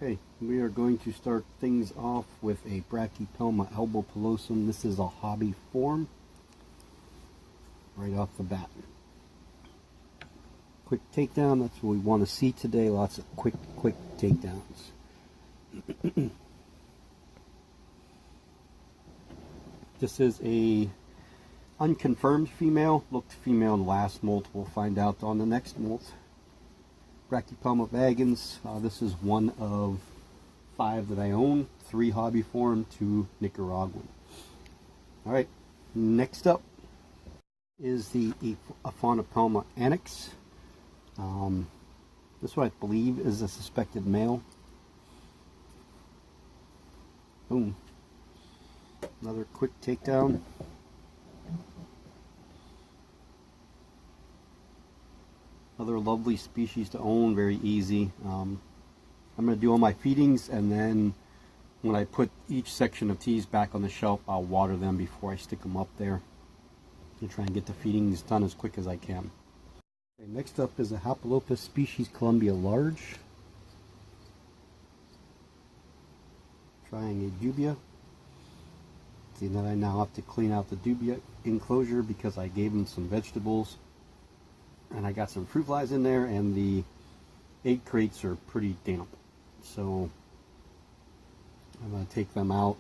Okay, we are going to start things off with a Brachypelma albopilosum. This is a hobby form right off the bat. Quick takedown, that's what we want to see today. Lots of quick takedowns. This is a unconfirmed female. Looked female in the last molt. We'll find out on the next molt. Brachypelma vagans. This is one of 5 that I own. 3 hobby form, 2 Nicaraguan. Alright, next up is the Aphonopelma annex. This one I believe is a suspected male. Boom. Another quick takedown. Another lovely species to own, very easy. I'm going to do all my feedings, and then when I put each section of teas back on the shelf, I'll water them before I stick them up there to try and get the feedings done as quick as I can. Okay, next up is a Hapalopus species Columbia large. Trying a dubia. See that I now have to clean out the dubia enclosure because I gave them some vegetables. And I got some fruit flies in there, and the egg crates are pretty damp. So I'm going to take them out.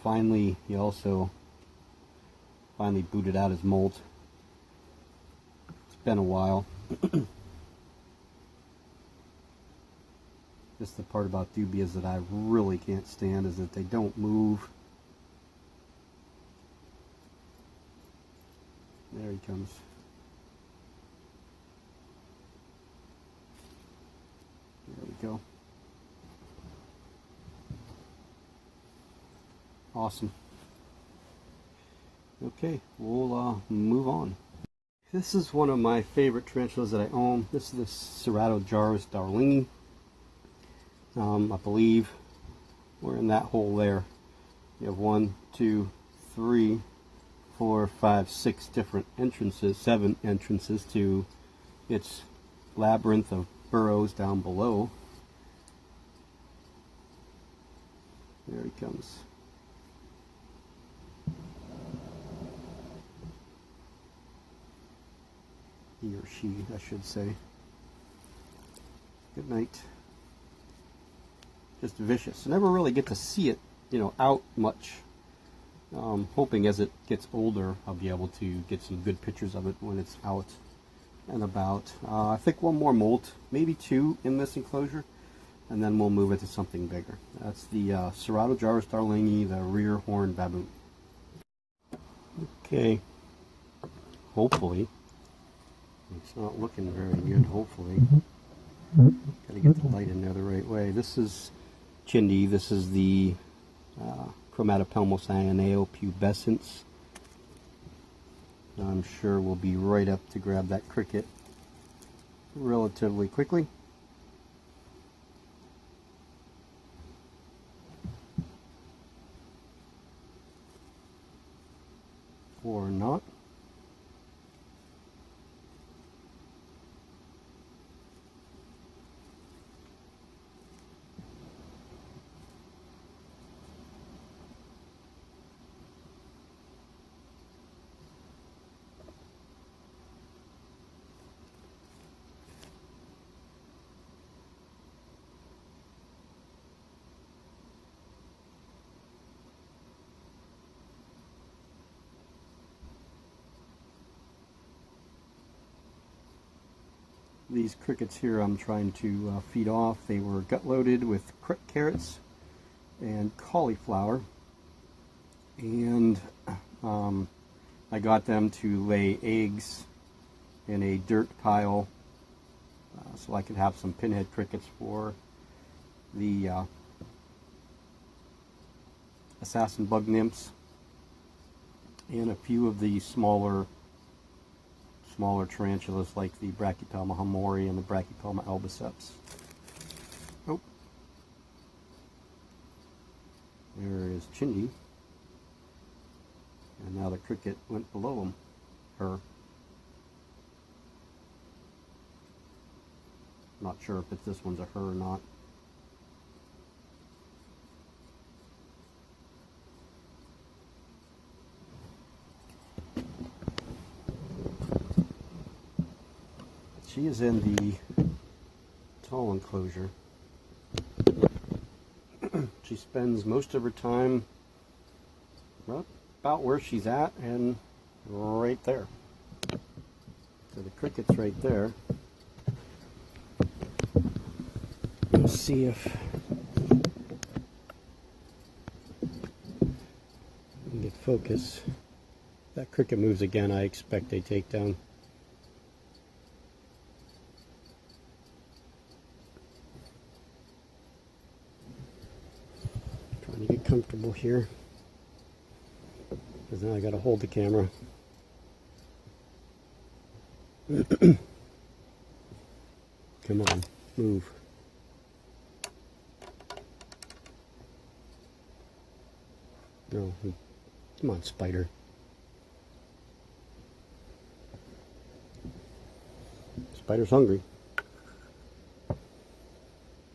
Finally, he also booted out his molt. It's been a while. Just the part about dubias that I really can't stand is that they don't move. There he comes. There we go. Awesome. Okay, we'll move on. This is one of my favorite tarantulas that I own. This is the Ceratojaurus darlingi. I believe we're in that hole there. You have 1, 2, 3, 4, 5, 6 different entrances, 7 entrances to its labyrinth of burrows down below. There he comes. He or she, I should say. Good night. Just vicious. I never really get to see it, out much. Hoping as it gets older, I'll be able to get some good pictures of it when it's out and about. I think 1 more molt, maybe 2 in this enclosure, and then we'll move it to something bigger. That's the Ceratojaurus darlingi, the rear horn baboon. Okay, hopefully. It's not looking very good, hopefully. Gotta get the light in there the right way. This is Chindi. This is the Chromatopelmocyaneo pubescens. I'm sure we'll be right up to grab that cricket relatively quickly. Or not. These crickets here I'm trying to feed off. They were gut loaded with carrots and cauliflower, and I got them to lay eggs in a dirt pile so I could have some pinhead crickets for the assassin bug nymphs and a few of the smaller tarantulas like the Brachypelma hamori and the Brachypelma albiceps. Oh, there is Chindi, and now the cricket went below him, her. Not sure if this one's a her or not. She is in the tall enclosure. She spends most of her time about where she's at and right there. So the cricket's right there. Let's see if we can get focus. If that cricket moves again, I expect a takedown. Trying to get comfortable here, because now I got to hold the camera. Come on, move. No, come on, spider. Spider's hungry,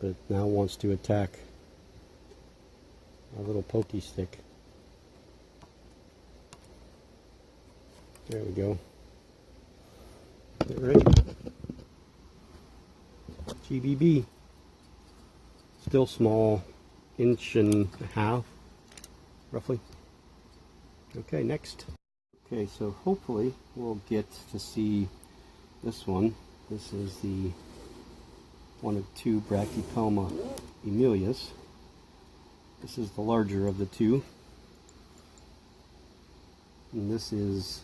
but now wants to attack a little pokey stick. There we go. Get ready. GBB. Still small, inch and a half, roughly. Okay, next. Okay, so hopefully we'll get to see this one. This is the one of two Brachypelma Emilius. This is the larger of the two. And this is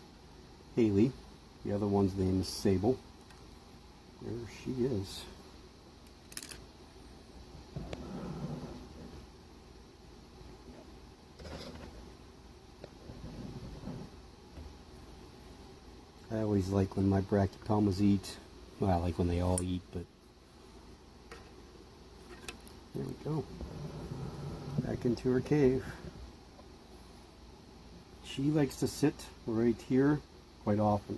Haley. The other one's name is Sable. There she is. I always like when my Brachypelmas eat. Well, I like when they all eat, but there we go. Back into her cave. She likes to sit right here quite often.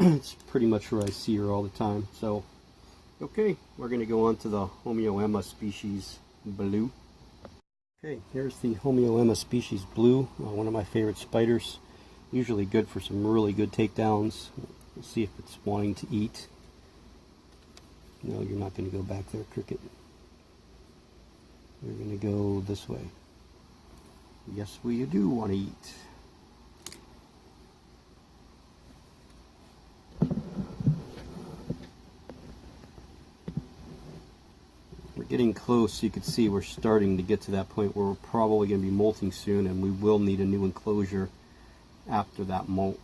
It's pretty much where I see her all the time. So, okay, we're going to go on to the Homeoemma species Blue. Okay, here's the Homeoemma species Blue, one of my favorite spiders. Usually good for some really good takedowns. We'll see if it's wanting to eat. No, you're not going to go back there, cricket. You're going to go this way. Yes, we do want to eat. We're getting close. You can see we're starting to get to that point where we're probably going to be molting soon, and we will need a new enclosure after that molt.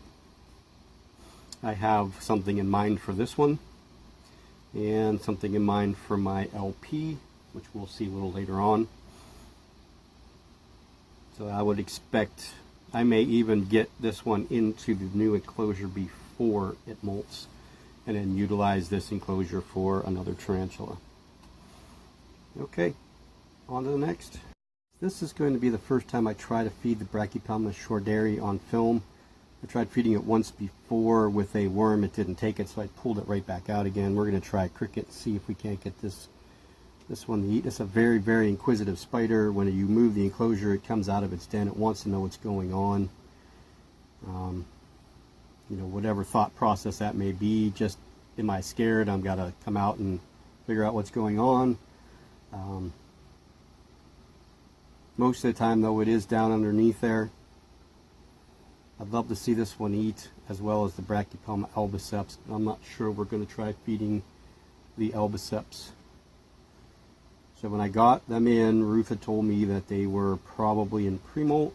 I have something in mind for this one, and something in mind for my LP, which we'll see a little later on. So I would expect I may even get this one into the new enclosure before it molts, and then utilize this enclosure for another tarantula. Okay, on to the next. This is going to be the first time I try to feed the Brachypelma shorderi on film. I tried feeding it once before with a worm. It didn't take it, so I pulled it right back out again. We're going to try cricket and see if we can't get this one to eat. It's a very, very inquisitive spider. When you move the enclosure, it comes out of its den. It wants to know what's going on. You know, whatever thought process that may be. Just, am I scared? I'm got to come out and figure out what's going on. Most of the time, though, it is down underneath there. I'd love to see this one eat, as well as the Brachypelma albiceps. I'm not sure we're going to try feeding the albiceps. So when I got them in, Ruth had told me that they were probably in pre-molt.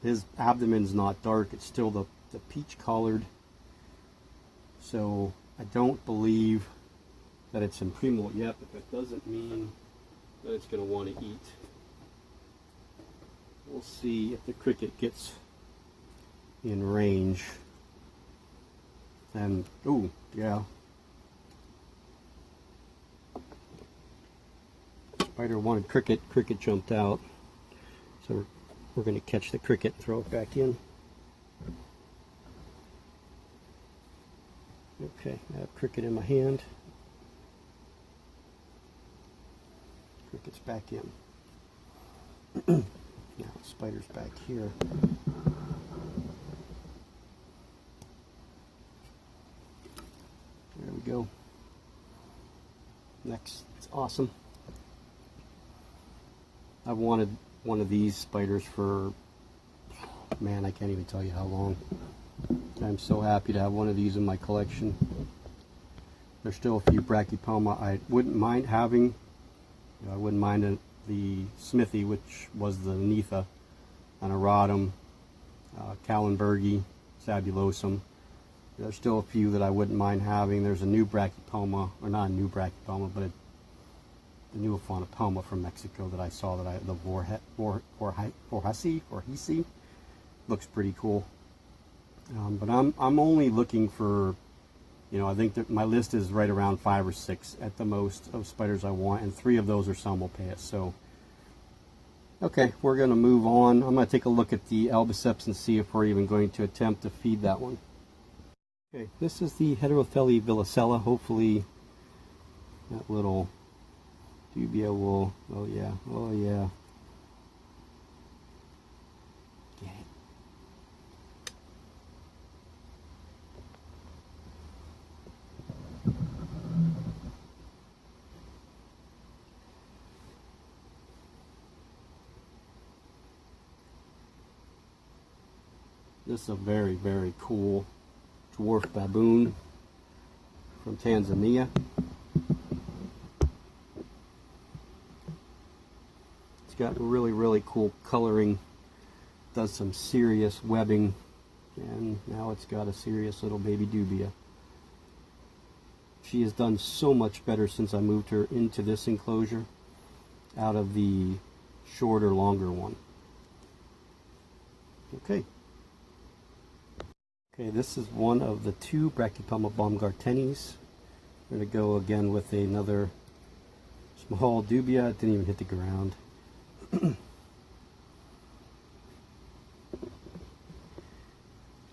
His abdomen's not dark, it's still the peach collared. So I don't believe that it's in pre-molt yet, but that doesn't mean that it's going to want to eat. We'll see if the cricket gets in range. And, oh, yeah. Spider wanted cricket, cricket jumped out. So we're going to catch the cricket and throw it back in. Okay, I have cricket in my hand. Cricket's back in. Now spider's back here. Next, it's awesome. I've wanted one of these spiders for, man, I can't even tell you how long. I'm so happy to have one of these in my collection. There's still a few Brachypelma I wouldn't mind having. I wouldn't mind the Smithy, which was the Netha, Anoratum, Callenbergi, Sabulosum. There's still a few that I wouldn't mind having. There's a new Brachypelma, or not a new Brachypelma, but the new Aphonopelma from Mexico that I saw, that the Vorhesi looks pretty cool. But I'm only looking for, I think that my list is right around 5 or 6 at the most of spiders I want, and 3 of those are Salmopaeus. So, okay, we're going to move on. I'm going to take a look at the Albiceps and see if we're even going to attempt to feed that one. Okay, this is the Heterothele villicella. Hopefully that little dubia will, oh yeah. Get it. This is a very, very cool dwarf baboon from Tanzania. It's got really, really cool coloring, does some serious webbing, and now it's got a serious little baby dubia. She has done so much better since I moved her into this enclosure out of the shorter, longer one. Okay. Okay, this is one of the 2 Brachypelma baumgartenis. We're going to go again with another small dubia. It didn't even hit the ground.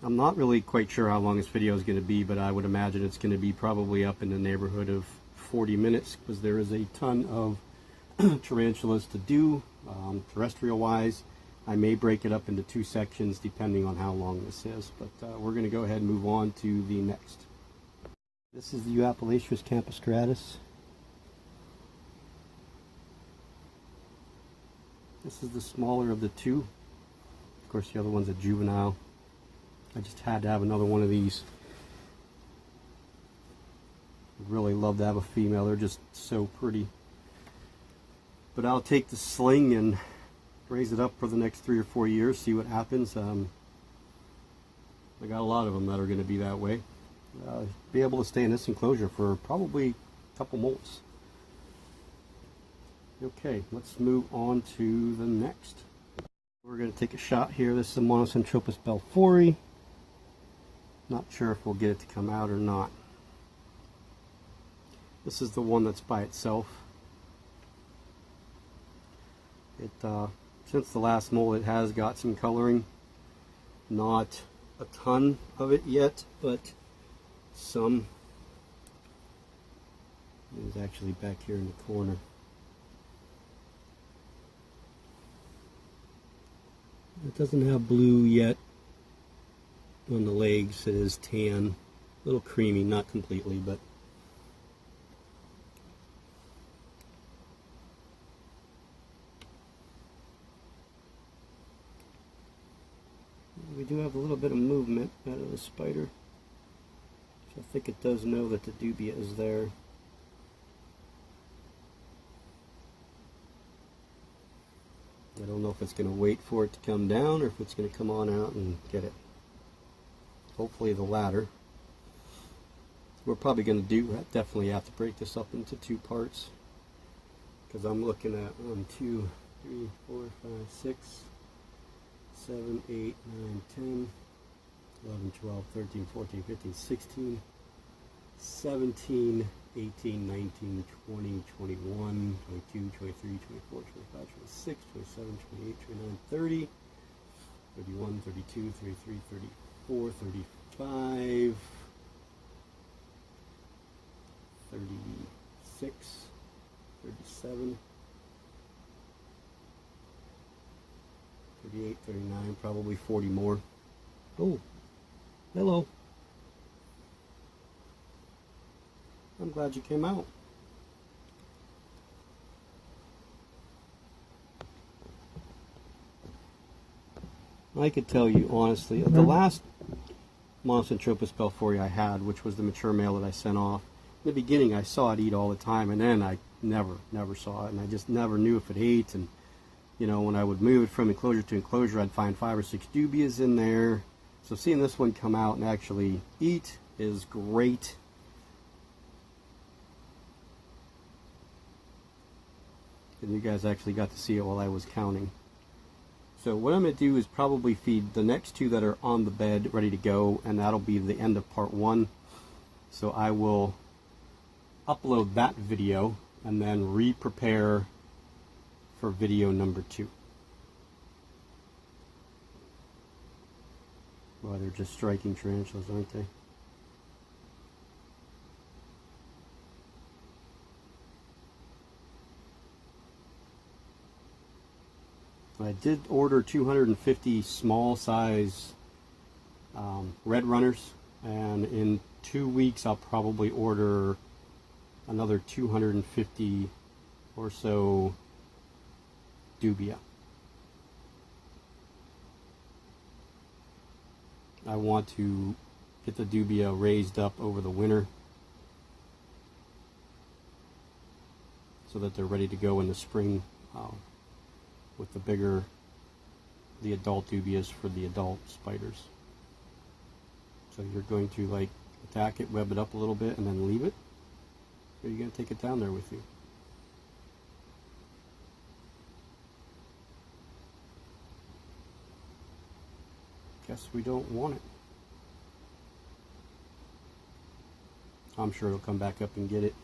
I'm not really quite sure how long this video is going to be, but I would imagine it's going to be probably up in the neighborhood of 40 minutes because there is a ton of tarantulas to do, terrestrial wise. I may break it up into 2 sections depending on how long this is, but we're going to go ahead and move on to the next. This is the Euapelacius campostratus. This is the smaller of the 2. Of course, the other one's a juvenile. I just had to have another one of these. I'd really love to have a female. They're just so pretty. But I'll take the sling and raise it up for the next 3 or 4 years, see what happens. I got a lot of them that are going to be that way. Be able to stay in this enclosure for probably a couple months. Okay, let's move on to the next. We're going to take a shot here. This is the Monocentropus belfori. Not sure if we'll get it to come out or not. This is the one that's by itself. Since the last mold, it has got some coloring. Not a ton of it yet, but some. It's actually back here in the corner. It doesn't have blue yet on the legs. It is tan, a little creamy, not completely, but we do have a little bit of movement out of the spider, so I think it does know that the dubia is there. I don't know if it's going to wait for it to come down or if it's going to come on out and get it. Hopefully the latter. We're probably going to definitely have to break this up into 2 parts, because I'm looking at 1, 2, 3, 4, 5, 6, 7, 8, 9, 10, 11, 12, 13, 14, 15, 16, 17, 18, 19, 20, 21, 22, 23, 24, 25, 26, 27, 28, 29, 30, 31, 32, 33, 34, 35, 36, 37, 38, 39, probably 40 more. Oh, hello. I'm glad you came out. I could tell you honestly, the last Monstranthropus belforii I had, which was the mature male that I sent off, in the beginning I saw it eat all the time, and then I never saw it, and I just never knew if it ate. And you know, when I would move it from enclosure to enclosure, I'd find 5 or 6 dubias in there. So seeing this one come out and actually eat is great. And you guys actually got to see it while I was counting. So what I'm going to do is probably feed the next 2 that are on the bed ready to go, and that'll be the end of part 1. So I will upload that video and then re-prepare for video number 2. Well, they're just striking tarantulas, aren't they? I did order 250 small size red runners, and in 2 weeks I'll probably order another 250 or so dubia. I want to get the dubia raised up over the winter so that they're ready to go in the spring with the adult dubias for the adult spiders. So you're going to like attack it, web it up a little bit, and then leave it? Or are you going to take it down there with you? Guess we don't want it. I'm sure it'll come back up and get it.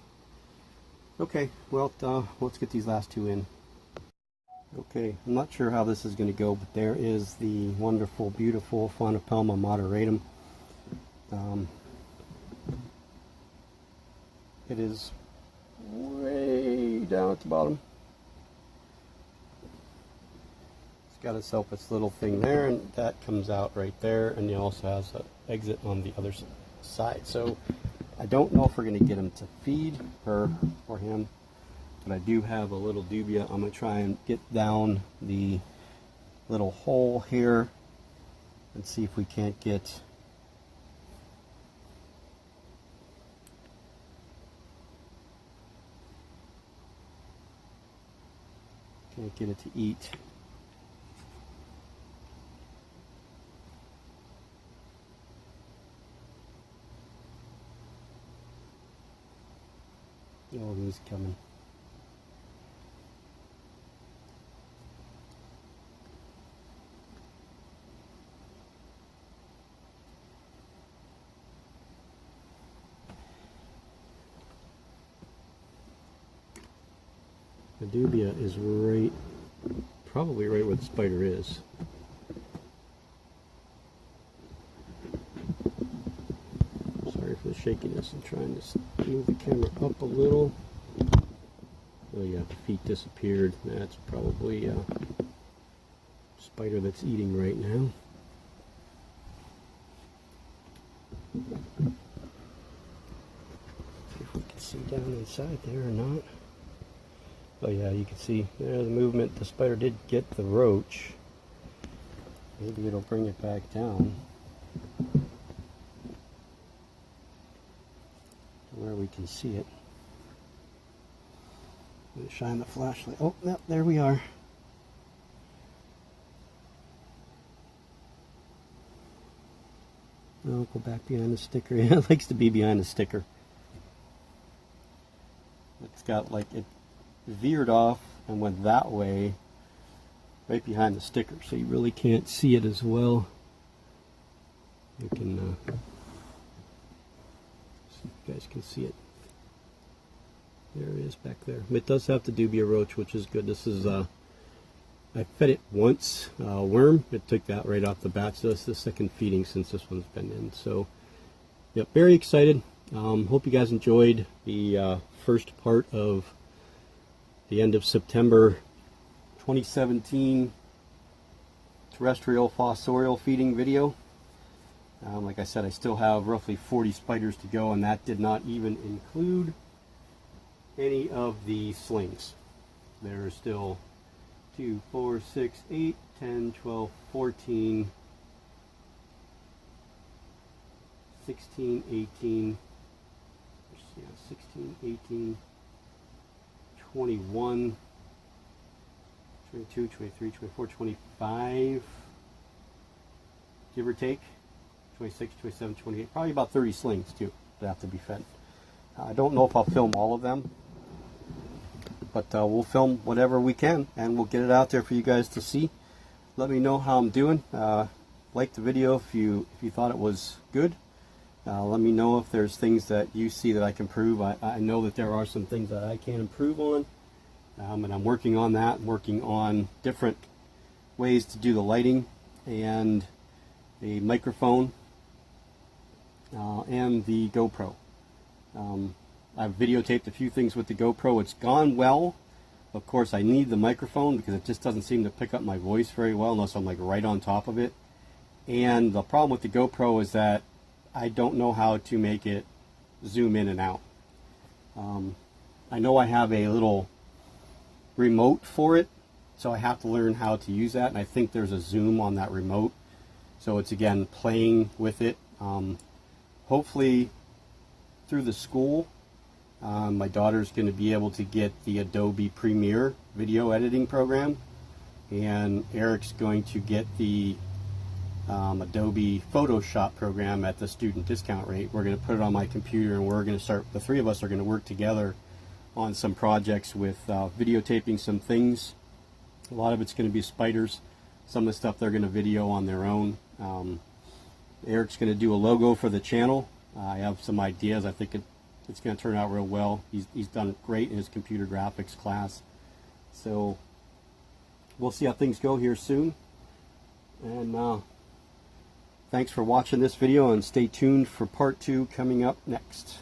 Okay, well, let's get these last 2 in. Okay, I'm not sure how this is going to go, but there is the wonderful, beautiful Phonopelma moderatum. It is way down at the bottom. It's got itself its little thing there, and that comes out right there, and it also has an exit on the other side. So I don't know if we're going to get him to feed, her or him, but I do have a little dubia. I'm going to try and get down the little hole here and see if we can't get it to eat. Oh, he's coming. The dubia is right, probably right where the spider is. Sorry for the shakiness. I'm trying to move the camera up a little. Oh yeah, the feet disappeared. That's probably a spider that's eating right now. See if we can see down inside there or not. Oh yeah, you can see there's the movement. The spider did get the roach. Maybe it'll bring it back down to where we can see it. Let's shine the flashlight. Oh, yep, there we are. I'll go back behind the sticker. Yeah, it likes to be behind the sticker. It's got like it veered off and went that way right behind the sticker, so you really can't see it as well. You can see if you guys can see it. There it is back there. It does have the dubia roach, which is good. This is I fed it once, worm. It took that right off the bat, so that's the second feeding since this one's been in. So yep, very excited. Hope you guys enjoyed the first part of the end of September 2017 terrestrial fossorial feeding video. Like I said, I still have roughly 40 spiders to go, and that did not even include any of the slings. There are still 2, 4, 6, 8, 10, 12, 14, 16, 18, yeah, 16, 18, 21, 22, 23, 24, 25, give or take, 26, 27, 28, probably about 30 slings too that have to be fed. I don't know if I'll film all of them, but we'll film whatever we can and we'll get it out there for you guys to see. Let me know how I'm doing. Like the video if you thought it was good. Let me know if there's things that you see that I can improve. I know that there are some things that I can improve on, and I'm working on that, working on different ways to do the lighting and a microphone and the GoPro. I've videotaped a few things with the GoPro. It's gone well. Of course, I need the microphone because it just doesn't seem to pick up my voice very well unless I'm like right on top of it. And the problem with the GoPro is that I don't know how to make it zoom in and out. I know I have a little remote for it, so I have to learn how to use that, and I think there's a zoom on that remote. So it's, again, playing with it. Hopefully through the school, my daughter's going to be able to get the Adobe Premiere video editing program, and Eric's going to get the Adobe Photoshop program at the student discount rate. We're going to put it on my computer, and we're going to start, the three of us are going to work together on some projects with videotaping some things. A lot of it's going to be spiders. Some of the stuff they're going to video on their own. Eric's going to do a logo for the channel. I have some ideas. I think it's going to turn out real well. He's done great in his computer graphics class. So we'll see how things go here soon. And thanks for watching this video, and stay tuned for part 2 coming up next.